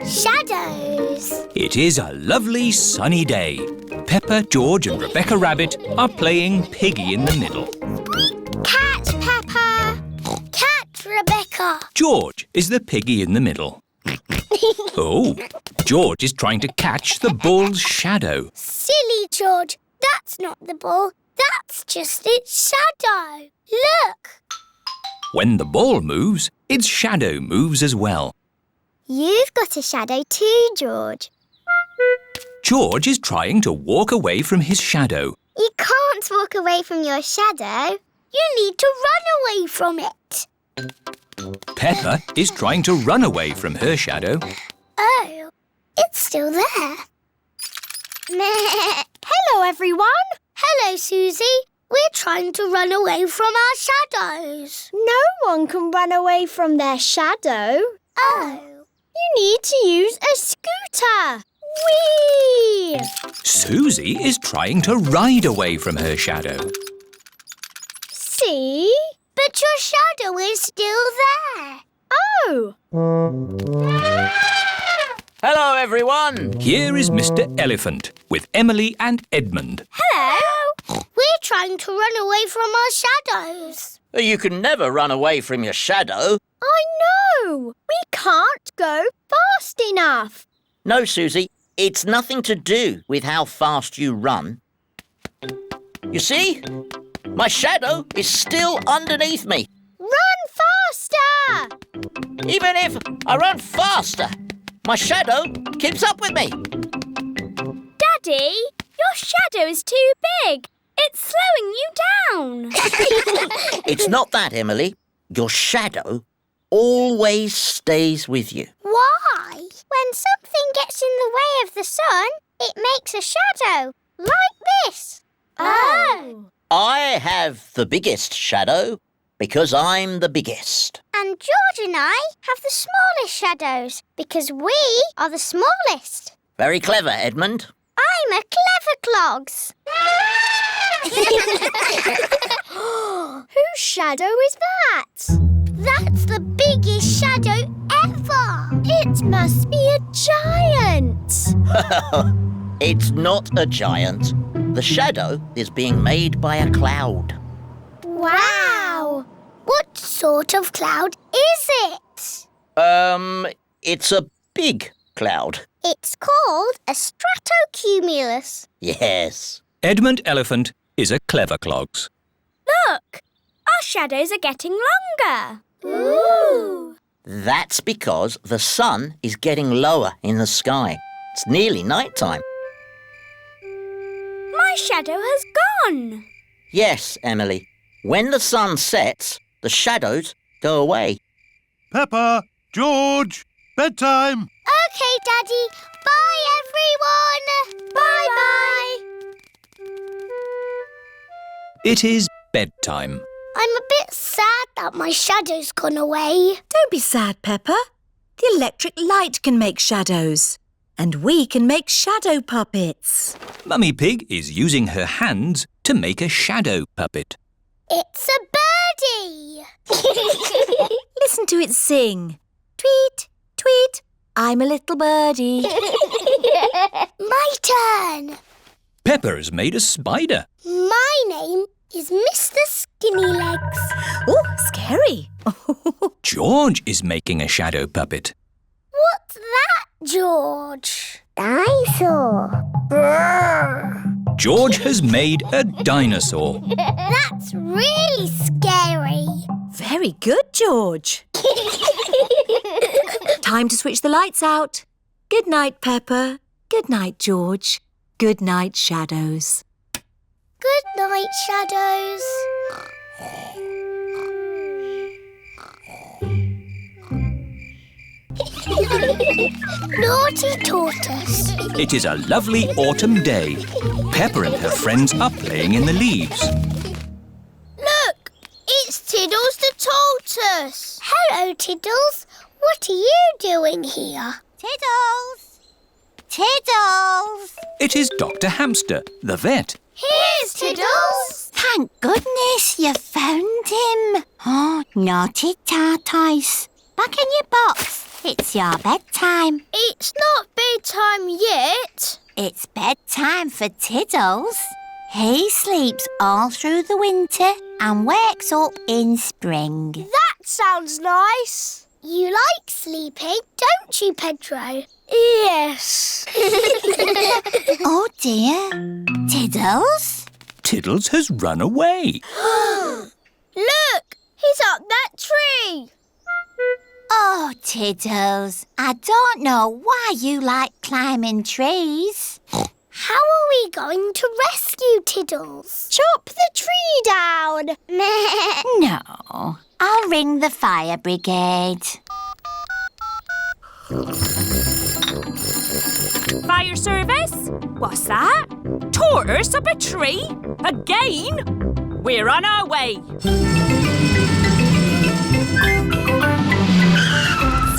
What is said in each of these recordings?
Shadows. It is a lovely sunny day. Peppa, George and Rebecca Rabbit are playing Piggy in the middle. Cat Peppa. Cat Rebecca. George is the piggy in the middle. Oh, George is trying to catch the ball's shadow. Silly George. That's not the ball. That's just its shadow. Look. When the ball moves, its shadow moves as well. You've got a shadow too, George. George is trying to walk away from his shadow. You can't walk away from your shadow. You need to run away from it. Peppa is trying to run away from her shadow. Oh, it's still there. Hello, everyone. Hello, Susie. We're trying to run away from our shadows. No one can run away from their shadow. Oh. You need to use a scooter. Whee! Susie is trying to ride away from her shadow. See? But your shadow is still there. Oh! Hello, everyone. Here is Mr. Elephant with Emily and Edmund. Hello. We're trying to run away from our shadows. You can never run away from your shadow. I know. We can't go fast enough. No, Susie, it's nothing to do with how fast you run. You see? My shadow is still underneath me. Run faster! Even if I run faster, my shadow keeps up with me. Daddy, your shadow is too big. It's slowing you down. It's not that, Emily. Your shadow always stays with you. Why? When something gets in the way of the sun, it makes a shadow, like this. Oh. I have the biggest shadow because I'm the biggest. And George and I have the smallest shadows because we are the smallest. Very clever, Edmund. I'm a clever clogs. Whose shadow is that? That's the biggest shadow ever. It must be a giant. It's not a giant. The shadow is being made by a cloud. Wow. What sort of cloud is it? It's a big cloud. It's called a stratocumulus. Yes. Edmund Elephant is a clever clogs. Look, our shadows are getting longer. Ooh. That's because the sun is getting lower in the sky. It's nearly night time. My shadow has gone. Yes, Emily. When the sun sets, the shadows go away. Peppa, George, bedtime. OK, Daddy. Bye, everyone. Bye-bye. It is bedtime. I'm a bit sad that my shadow's gone away. Don't be sad, Peppa. The electric light can make shadows. And we can make shadow puppets. Mummy Pig is using her hands to make a shadow puppet. It's a birdie. Listen to it sing. Tweet, tweet, I'm a little birdie. My turn. Peppa has made a spider. My name is Mr. Skinny Legs. Oh, scary. George is making a shadow puppet. What's that, George? Dinosaur. Brrr. George has made a dinosaur. That's really scary. Very good, George. Time to switch the lights out. Good night, Peppa. Good night, George. Good night, shadows. Good night, shadows. Naughty tortoise. It is a lovely autumn day. Peppa and her friends are playing in the leaves. Look, it's Tiddles the tortoise. Hello, Tiddles. What are you doing here? Tiddles! Tiddles! It is Dr. Hamster, the vet. Here's Tiddles. Thank goodness you found him. Oh, naughty tortoise. Back in your box. It's your bedtime. It's not bedtime yet. It's bedtime for Tiddles. He sleeps all through the winter and wakes up in spring. That sounds nice. You like sleeping, don't you, Pedro? Yes. Oh dear. Tiddles? Tiddles has run away. Look, he's up that tree. Oh, Tiddles, I don't know why you like climbing trees. How are we going to rescue Tiddles? Chop the tree down. No, I'll ring the fire brigade. Fire service? What's that? Tortoise up a tree? Again? We're on our way.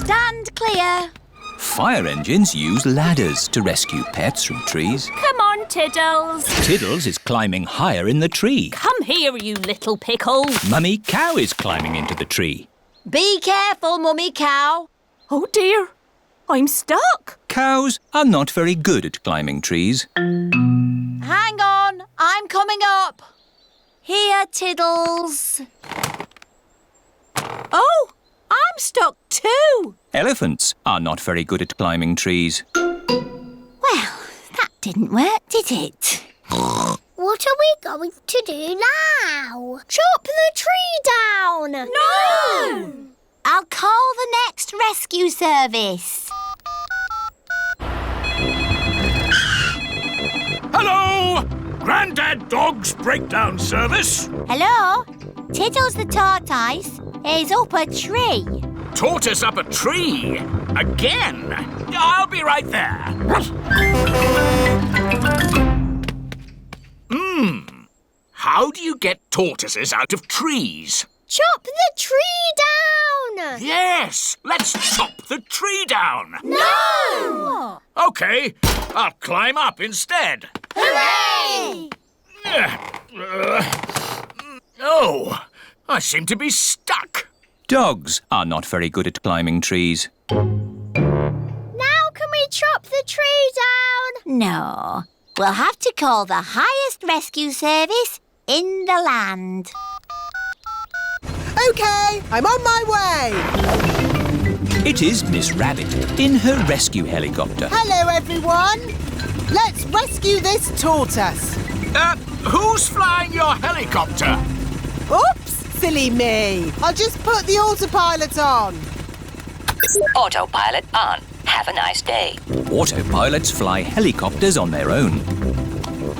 Stand clear. Fire engines use ladders to rescue pets from trees. Come on, Tiddles. Tiddles is climbing higher in the tree. Come here, you little pickle. Mummy Cow is climbing into the tree. Be careful, Mummy Cow. Oh dear, I'm stuck. Cows are not very good at climbing trees. Hang on, I'm coming up. Here, Tiddles. Oh, I'm stuck too. Elephants are not very good at climbing trees. Well, that didn't work, did it? What are we going to do now? Chop the tree down. No! I'll call the next rescue service. Hello! Grandad Dog's Breakdown Service. Hello? Tiddles the tortoise is up a tree. Tortoise up a tree. Again. I'll be right there. How do you get tortoises out of trees? Chop the tree down. Yes, let's chop the tree down. No! OK, I'll climb up instead. Hooray! Oh, I seem to be stuck. Dogs are not very good at climbing trees. Now can we chop the tree down? No, we'll have to call the highest rescue service in the land. OK, I'm on my way. It is Miss Rabbit in her rescue helicopter. Hello, everyone. Let's rescue this tortoise. Who's flying your helicopter? Oops, silly me. I'll just put the autopilot on. Autopilot on. Have a nice day. Autopilots fly helicopters on their own.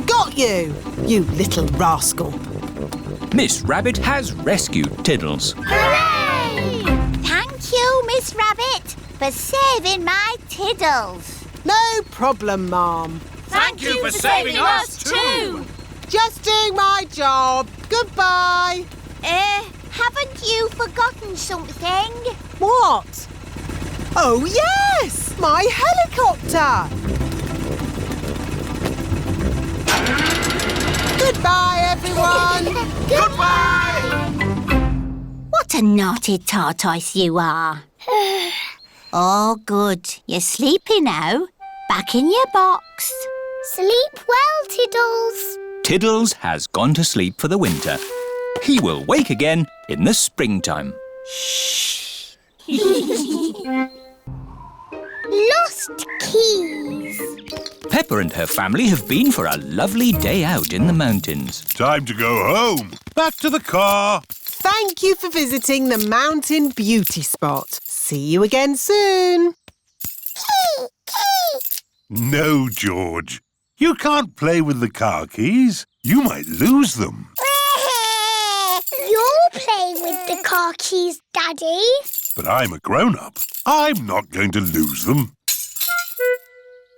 Got you, you little rascal. Miss Rabbit has rescued Tiddles. Hooray! Thank you, Miss Rabbit, for saving my Tiddles. No problem, Ma'am. Thank you for saving us too. Just doing my job. Goodbye. Haven't you forgotten something? What? Oh, yes! My helicopter! Goodbye, everyone! Goodbye! What a naughty tortoise you are. Oh, good. You're sleepy now. Back in your box. Sleep well, Tiddles. Tiddles has gone to sleep for the winter. He will wake again in the springtime. Lost keys. Peppa and her family have been for a lovely day out in the mountains. Time to go home. Back to the car. Thank you for visiting the Mountain Beauty Spot. See you again soon. No, George. You can't play with the car keys. You might lose them. You're playing with the car keys, Daddy. But I'm a grown-up. I'm not going to lose them.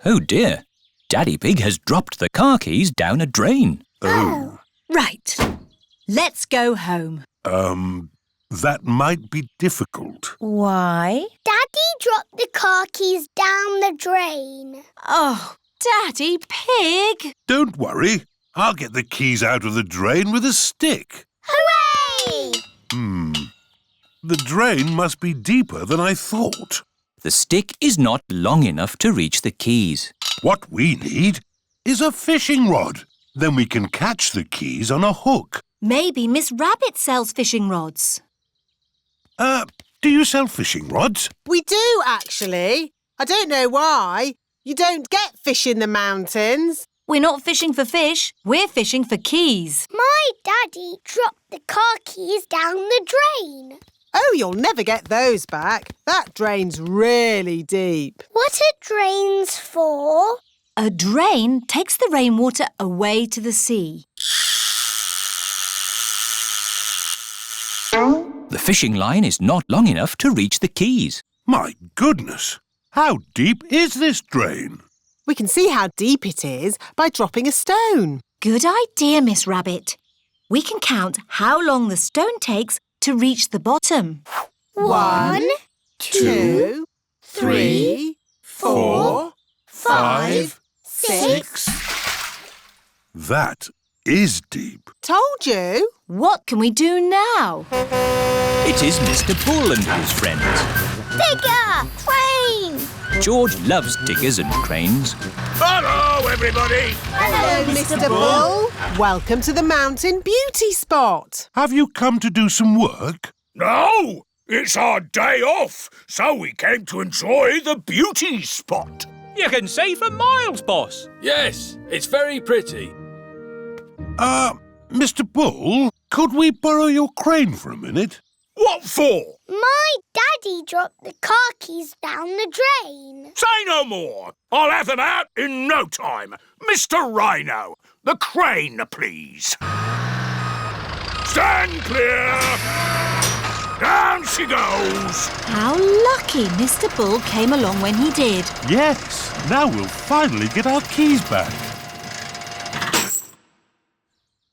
Oh dear, Daddy Pig has dropped the car keys down a drain. Oh. Right. Let's go home. That might be difficult. Why? Daddy dropped the car keys down the drain. Oh, Daddy Pig. Don't worry. I'll get the keys out of the drain with a stick. Hooray! The drain must be deeper than I thought. The stick is not long enough to reach the keys. What we need is a fishing rod. Then we can catch the keys on a hook. Maybe Miss Rabbit sells fishing rods. Do you sell fishing rods? We do, actually. I don't know why. You don't get fish in the mountains. We're not fishing for fish, we're fishing for keys. My daddy dropped the car keys down the drain. Oh, you'll never get those back. That drain's really deep. What are drains for? A drain takes the rainwater away to the sea. The fishing line is not long enough to reach the keys. My goodness! How deep is this drain? We can see how deep it is by dropping a stone. Good idea, Miss Rabbit. We can count how long the stone takes to reach the bottom. 1, 2, 3, 4, 5, 6. That is deep. Told you. What can we do now? It is Mr. Bull and his friends. Digger! Train! George loves diggers and cranes. Hello, everybody! Hello, Mr. Bull. Welcome to the Mountain Beauty Spot. Have you come to do some work? No, it's our day off, so we came to enjoy the beauty spot. You can see for miles, boss. Yes, it's very pretty. Mr. Bull, could we borrow your crane for a minute? What for? My daddy dropped the car keys down the drain. Say no more. I'll have them out in no time. Mr. Rhino, the crane, please. Stand clear. Down she goes. How lucky Mr. Bull came along when he did. Yes, now we'll finally get our keys back.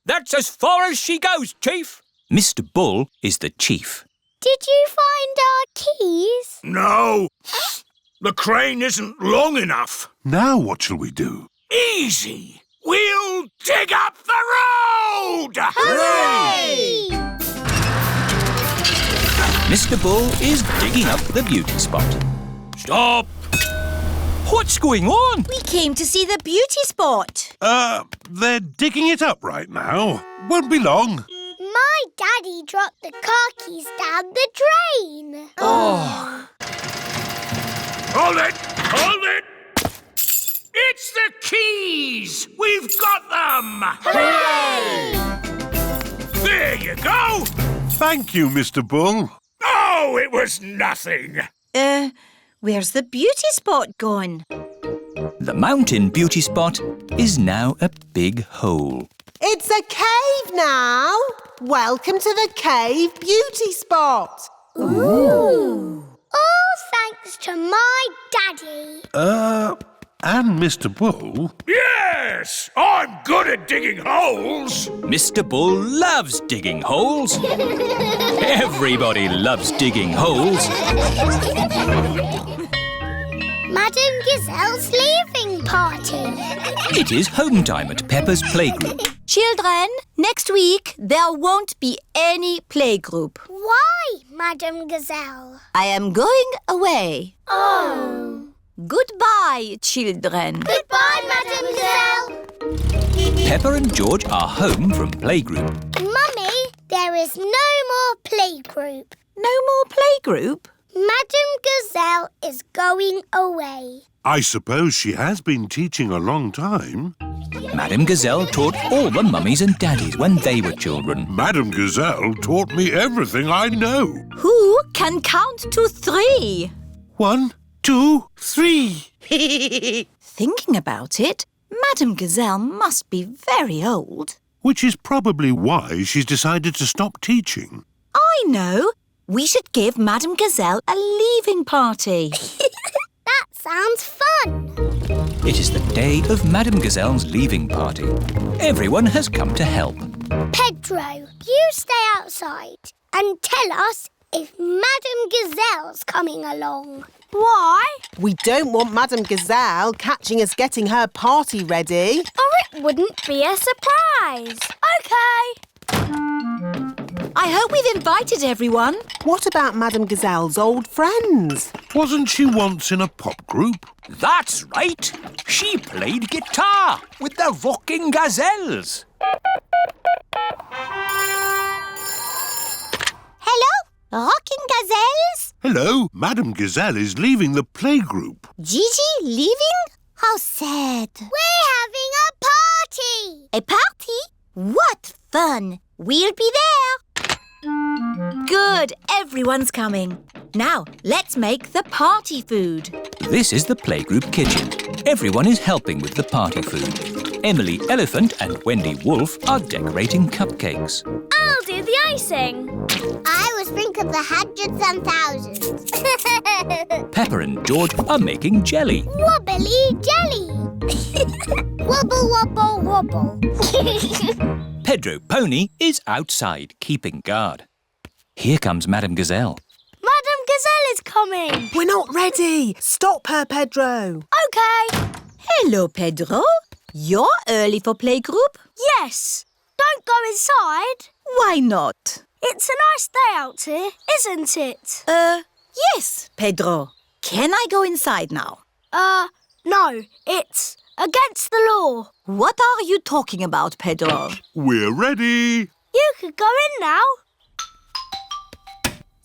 That's as far as she goes, Chief. Mr. Bull is the chief. Did you find our keys? No, the crane isn't long enough. Now what shall we do? Easy. We'll dig up the road! Hooray! Mr. Bull is digging up the beauty spot. Stop! What's going on? We came to see the beauty spot. They're digging it up right now. Won't be long. My daddy dropped the car keys down the drain. Oh. Hold it! Hold it! It's the keys! We've got them! Hooray! There you go! Thank you, Mr. Bull. Oh, it was nothing. Where's the beauty spot gone? The mountain beauty spot is now a big hole. It's a cave now. Welcome to the cave beauty spot. Ooh! All thanks to my daddy. And Mr. Bull. Yes! I'm good at digging holes. Mr. Bull loves digging holes. Everybody loves digging holes. Madame Gazelle's leaving party. It is home time at Peppa's playgroup. Children, next week there won't be any playgroup. Why, Madame Gazelle? I am going away. Oh. Goodbye, children. Goodbye, Madame Gazelle. Peppa and George are home from playgroup. Mummy, there is no more playgroup. No more playgroup? Madame Gazelle is going away. I suppose she has been teaching a long time. Madame Gazelle taught all the mummies and daddies when they were children. Madame Gazelle taught me everything I know. Who can count to 3? 1, 2, 3. Thinking about it, Madame Gazelle must be very old. Which is probably why she's decided to stop teaching. I know. We should give Madame Gazelle a leaving party. That sounds fun. It is the day of Madame Gazelle's leaving party. Everyone has come to help. Pedro, you stay outside and tell us if Madame Gazelle's coming along. Why? We don't want Madame Gazelle catching us getting her party ready. Or it wouldn't be a surprise. OK. I hope we've invited everyone. What about Madame Gazelle's old friends? Wasn't she once in a pop group? That's right. She played guitar with the rocking Gazelles. Hello, rocking Gazelles? Hello, Madame Gazelle is leaving the playgroup. Gigi leaving? How sad. We're having a party! A party? What fun! We'll be there. Good, everyone's coming. Now, let's make the party food. This is the playgroup kitchen. Everyone is helping with the party food. Emily Elephant and Wendy Wolf are decorating cupcakes. I'll do the icing. I will sprinkle the hundreds and thousands. Peppa and George are making jelly. Wobbly jelly. Wobble, wobble, wobble. Pedro Pony is outside keeping guard. Here comes Madame Gazelle. Madame Gazelle is coming. We're not ready. Stop her, Pedro. OK. Hello, Pedro. You're early for playgroup? Yes. Don't go inside. Why not? It's a nice day out here, isn't it? Yes, Pedro. Can I go inside now? No. It's against the law. What are you talking about, Pedro? We're ready. You could go in now.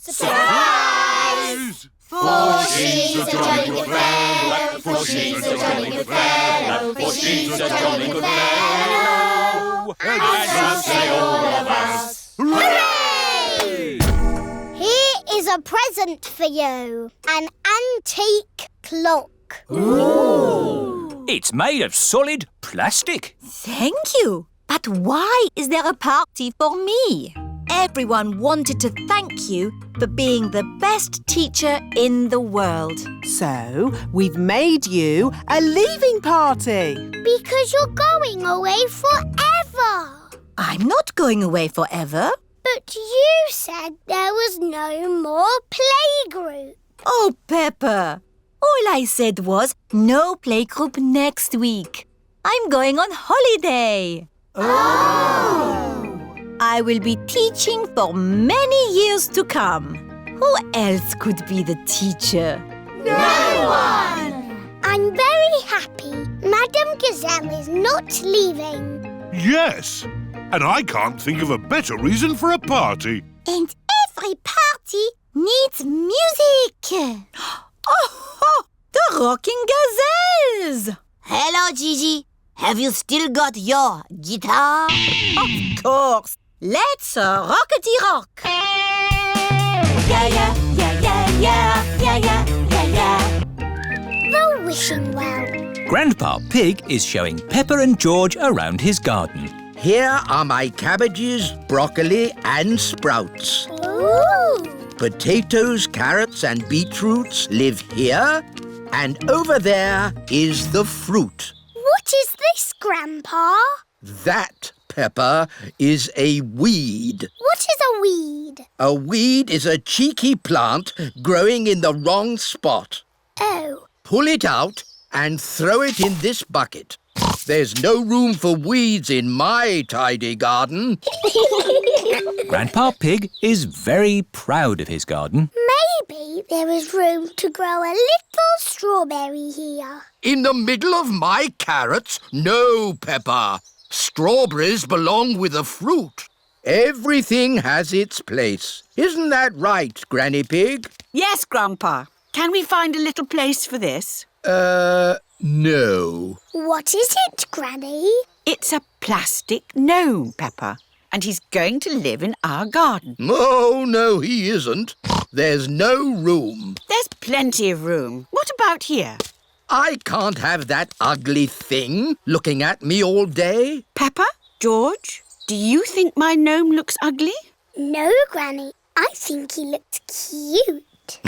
Surprise! For she's a jolly good fellow, for she's a jolly good fellow, for she's a jolly good fellow, and so say all of us. Hooray! Here is a present for you, an antique clock. Ooh. It's made of solid plastic. Thank you. But why is there a party for me? Everyone wanted to thank you for being the best teacher in the world. So, we've made you a leaving party. Because you're going away forever. I'm not going away forever. But you said there was no more playgroup. Oh, Peppa. All I said was no playgroup next week. I'm going on holiday. Oh! I will be teaching for many years to come. Who else could be the teacher? No one! I'm very happy Madame Gazelle is not leaving. Yes, and I can't think of a better reason for a party. And every party needs music. Oh, the rocking Gazelles! Hello, Gigi. Have you still got your guitar? Of course. Let's rockety rock. Yeah, yeah, yeah, yeah, yeah, yeah, yeah, yeah, yeah. The wishing well. Grandpa Pig is showing Peppa and George around his garden. Here are my cabbages, broccoli and sprouts. Ooh! Potatoes, carrots and beetroots live here. And over there is the fruit. What is this, Grandpa? That, Peppa, is a weed. What is a weed? A weed is a cheeky plant growing in the wrong spot. Oh. Pull it out and throw it in this bucket. There's no room for weeds in my tidy garden. Grandpa Pig is very proud of his garden. Maybe there is room to grow a little strawberry here. In the middle of my carrots? No, Peppa. Strawberries belong with the fruit. Everything has its place. Isn't that right, Granny Pig? Yes, Grandpa. Can we find a little place for this? No. What is it, Granny? It's a plastic gnome, Peppa, and he's going to live in our garden. Oh, no, he isn't. There's no room. There's plenty of room. What about here? I can't have that ugly thing looking at me all day. Peppa, George, do you think my gnome looks ugly? No, Granny. I think he looks cute.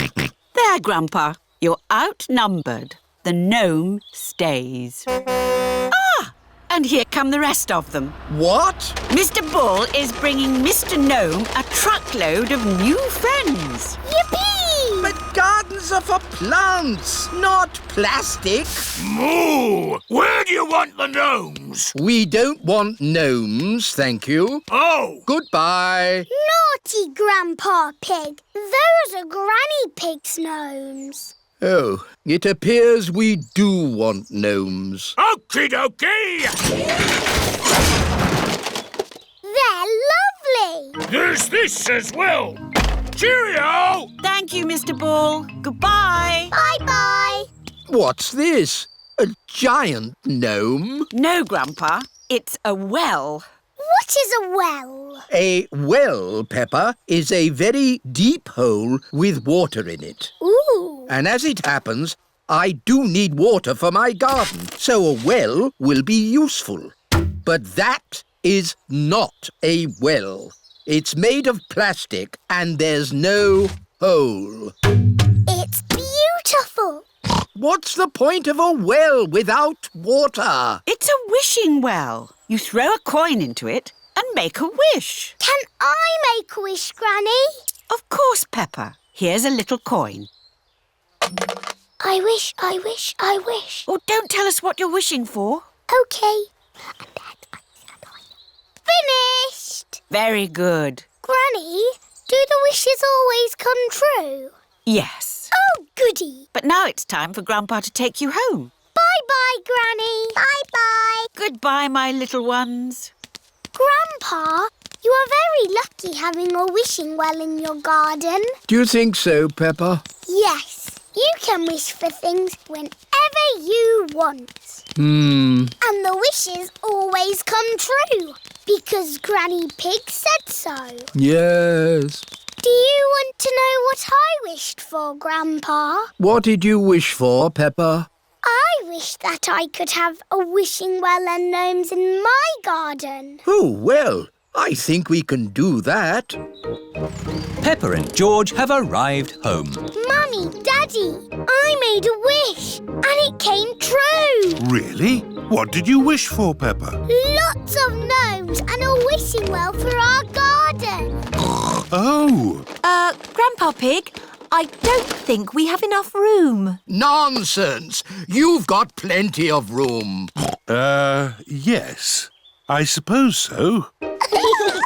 There, Grandpa. You're outnumbered. The gnome stays. Ah! And here come the rest of them. What? Mr. Bull is bringing Mr. Gnome a truckload of new friends. Yippee! But Gardens are for plants, not plastic. Moo! Where do you want the gnomes? We don't want gnomes, thank you. Oh! Goodbye. Naughty Grandpa Pig. Those are Granny Pig's gnomes. Oh, it appears we do want gnomes. Okie dokie! They're lovely. There's this as well. Cheerio! Thank you, Mr. Ball. Goodbye. Bye-bye. What's this? A giant gnome? No, Grandpa. It's a well. What is a well? A well, Peppa, is a very deep hole with water in it. Ooh. And as it happens, I do need water for my garden, so a well will be useful. But that is not a well. It's made of plastic and there's no hole. It's beautiful. What's the point of a well without water? It's a wishing well. You throw a coin into it and make a wish. Can I make a wish, Granny? Of course, Peppa. Here's a little coin. I wish, I wish, I wish. Oh, don't tell us what you're wishing for. OK. Finished! Very good. Granny, do the wishes always come true? Yes. Oh, goody. But now it's time for Grandpa to take you home. Bye-bye, Granny. Bye-bye. Goodbye, my little ones. Grandpa, you are very lucky having a wishing well in your garden. Do you think so, Peppa? Yes. You can wish for things whenever you want. Hmm. And the wishes always come true, because Granny Pig said so. Yes. Do you want to know what I wished for, Grandpa? What did you wish for, Peppa? I wish that I could have a wishing well and gnomes in my garden. Oh, well, I think we can do that. Peppa and George have arrived home. Mummy, Daddy, I made a wish and it came true. Really? What did you wish for, Peppa? Lots of gnomes and a wishing well for our garden. Oh! Grandpa Pig, I don't think we have enough room. Nonsense! You've got plenty of room. Yes. I suppose so.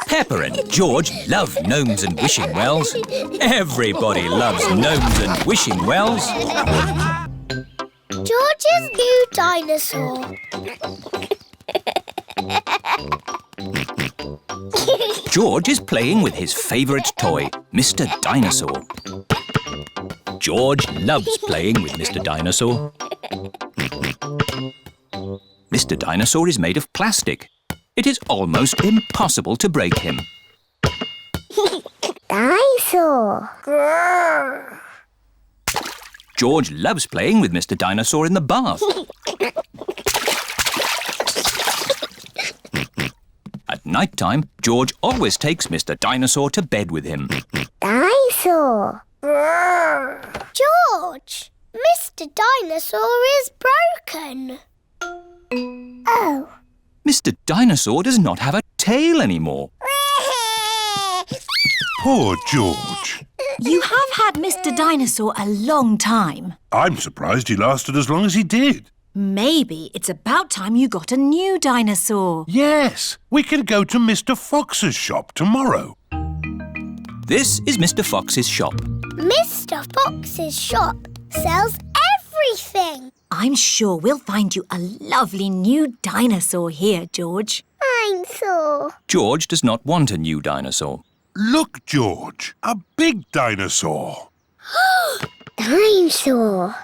Peppa and George love gnomes and wishing wells. Everybody loves gnomes and wishing wells. George's new dinosaur. George is playing with his favourite toy, Mr. Dinosaur. George loves playing with Mr. Dinosaur. Mr. Dinosaur is made of plastic. It is almost impossible to break him. Dinosaur. Grrr. George loves playing with Mr. Dinosaur in the bath. At night time, George always takes Mr. Dinosaur to bed with him. Dinosaur. Grrr. George, Mr. Dinosaur is broken. Oh. Mr. Dinosaur does not have a tail anymore. Poor George. You have had Mr. Dinosaur a long time. I'm surprised he lasted as long as he did. Maybe it's about time you got a new dinosaur. Yes, we can go to Mr. Fox's shop tomorrow. This is Mr. Fox's shop. Mr. Fox's shop sells everything. I'm sure we'll find you a lovely new dinosaur here, George. Dinosaur. George does not want a new dinosaur. Look, George, a big dinosaur. Dinosaur.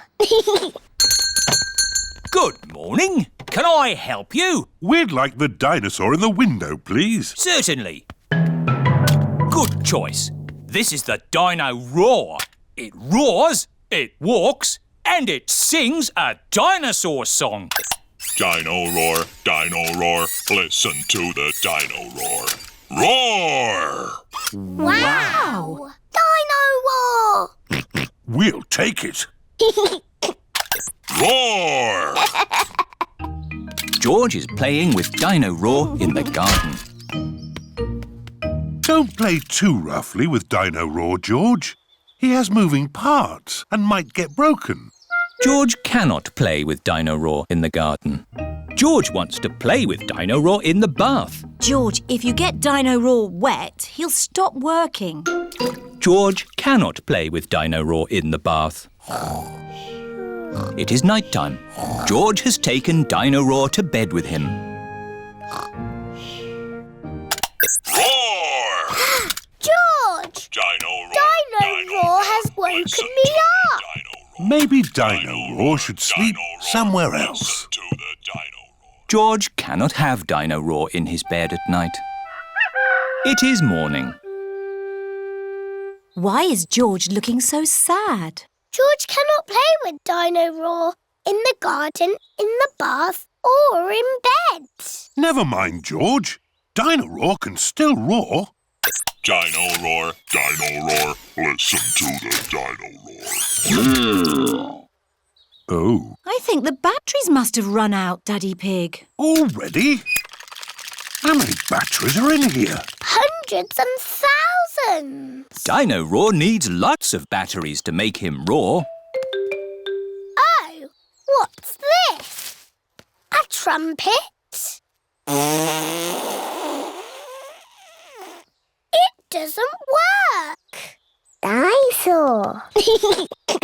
Good morning. Can I help you? We'd like the dinosaur in the window, please. Certainly. Good choice. This is the Dino Roar. It roars, it walks, and it sings a dinosaur song. Dino roar, listen to the dino roar. Roar! Wow! Dino Roar! We'll take it. Roar! George is playing with Dino Roar in the garden. Don't play too roughly with Dino Roar, George. He has moving parts and might get broken. George cannot play with Dino Roar in the garden. George wants to play with Dino Roar in the bath. George, if you get Dino Roar wet, he'll stop working. George cannot play with Dino Roar in the bath. It is night time. George has taken Dino Roar to bed with him. Roar! George! Dino Roar! Dino Roar has woken me up. Maybe Dino Roar should sleep somewhere else. George cannot have Dino Roar in his bed at night. It is morning. Why is George looking so sad? George cannot play with Dino Roar in the garden, in the bath, or in bed. Never mind, George. Dino Roar can still roar. Dino Roar, listen to the Dino Roar. Oh. I think the batteries must have run out, Daddy Pig. Already? How many batteries are in here? Hundreds and thousands. Dino Roar needs lots of batteries to make him roar. Oh, what's this? A trumpet? It doesn't work. Dinosaur.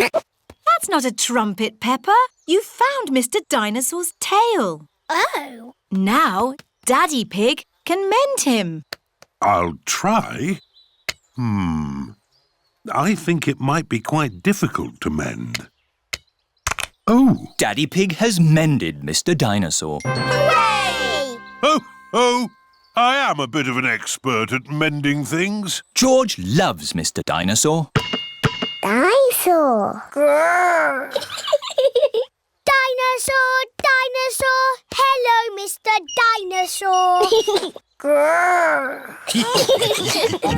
That's not a trumpet, Peppa. You found Mr. Dinosaur's tail. Oh. Now, Daddy Pig can mend him. I'll try. I think it might be quite difficult to mend. Oh! Daddy Pig has mended Mr. Dinosaur. Hooray! Oh! I am a bit of an expert at mending things. George loves Mr. Dinosaur. Dinosaur. Grrr. Dinosaur, dinosaur. Hello, Mr. Dinosaur. Grrr.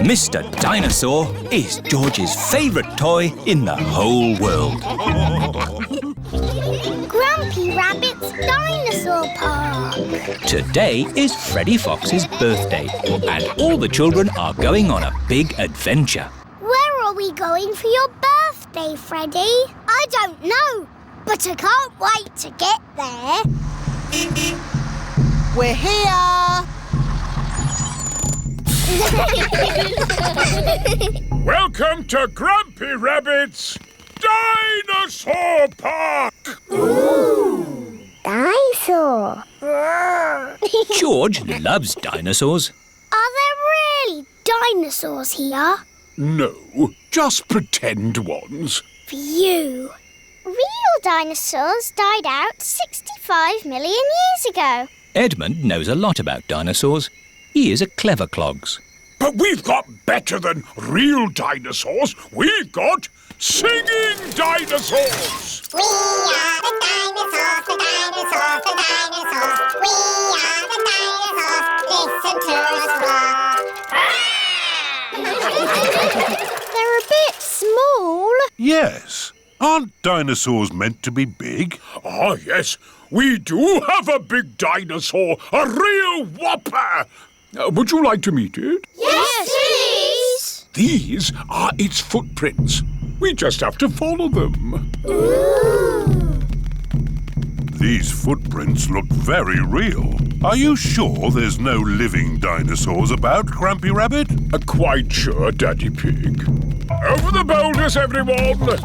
Mr. Dinosaur is George's favourite toy in the whole world. Grumpy Rabbit's Dinosaur Park. Today is Freddy Fox's birthday and all the children are going on a big adventure. Where are we going for your birthday, Freddy? I don't know, but I can't wait to get there. We're here! Welcome to Grumpy Rabbit's Dinosaur Park! Ooh! Dinosaur! George loves dinosaurs. Are there really dinosaurs here? No, just pretend ones. Phew! Real dinosaurs died out 65 million years ago. Edmund knows a lot about dinosaurs. He is a clever clogs. But we've got better than real dinosaurs. We've got singing dinosaurs. We are the dinosaurs, the dinosaurs, the dinosaurs. We are the dinosaurs. Listen to us roar. They're a bit small. Yes. Aren't dinosaurs meant to be big? Ah, yes. We do have a big dinosaur, a real whopper. Would you like to meet it? Yes, please. These are its footprints. We just have to follow them. Ooh. These footprints look very real. Are you sure there's no living dinosaurs about, Grumpy Rabbit? Quite sure, Daddy Pig. Over the boulders, everyone!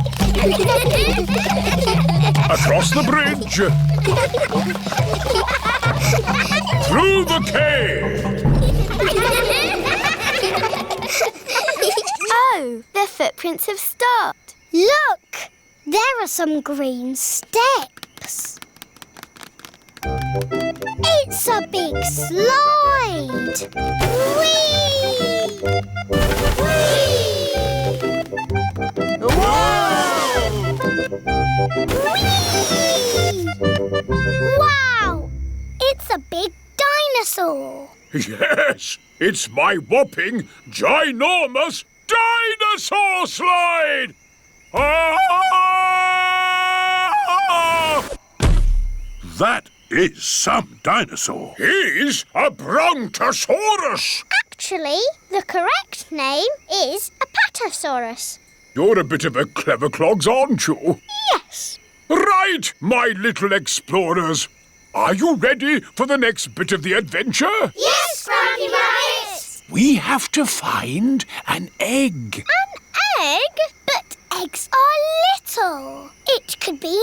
Across the bridge! Through the cave! Oh, their footprints have stopped. Look! There are some green steps. It's a big slide! Whee! Whee! Whoa! Whee! Wow! It's a big dinosaur! Yes, it's my whopping, ginormous dinosaur slide! Ah! That is some dinosaur. He's a Brontosaurus. Actually, the correct name is a Patasaurus. You're a bit of a clever clogs, aren't you? Yes. Right, my little explorers. Are you ready for the next bit of the adventure? Yes, Grumpy Rabbit. We have to find an egg. An egg? But eggs are little. It could be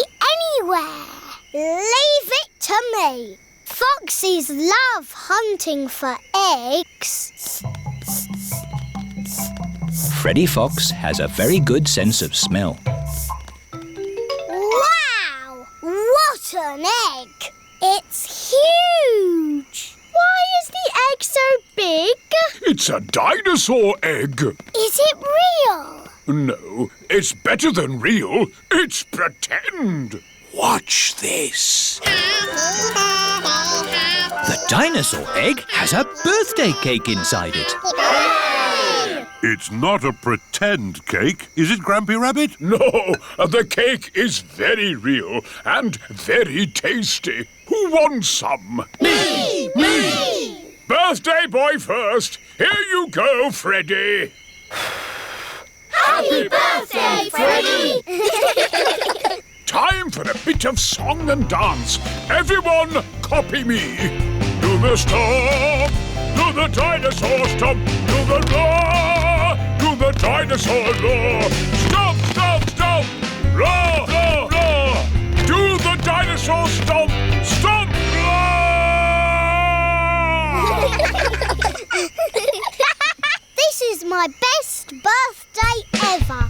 anywhere. Leave it to me. Foxes love hunting for eggs. Freddy Fox has a very good sense of smell. Wow! What an egg! It's huge! Why is the egg so big? It's a dinosaur egg. Is it real? No, it's better than real. It's pretend. Watch this. The dinosaur egg has a birthday cake inside it. It's not a pretend cake, is it, Grampy Rabbit? No, the cake is very real and very tasty. Who wants some? Me! Me! Birthday boy first. Here you go, Freddy. Happy birthday, Freddy! Time for a bit of song and dance. Everyone, copy me. Do the stomp, do the dinosaur stomp, do the roar, do the dinosaur roar. Stomp, stomp, stomp, roar, roar, roar. Do the dinosaur stomp, stomp, roar. This is my best birthday ever.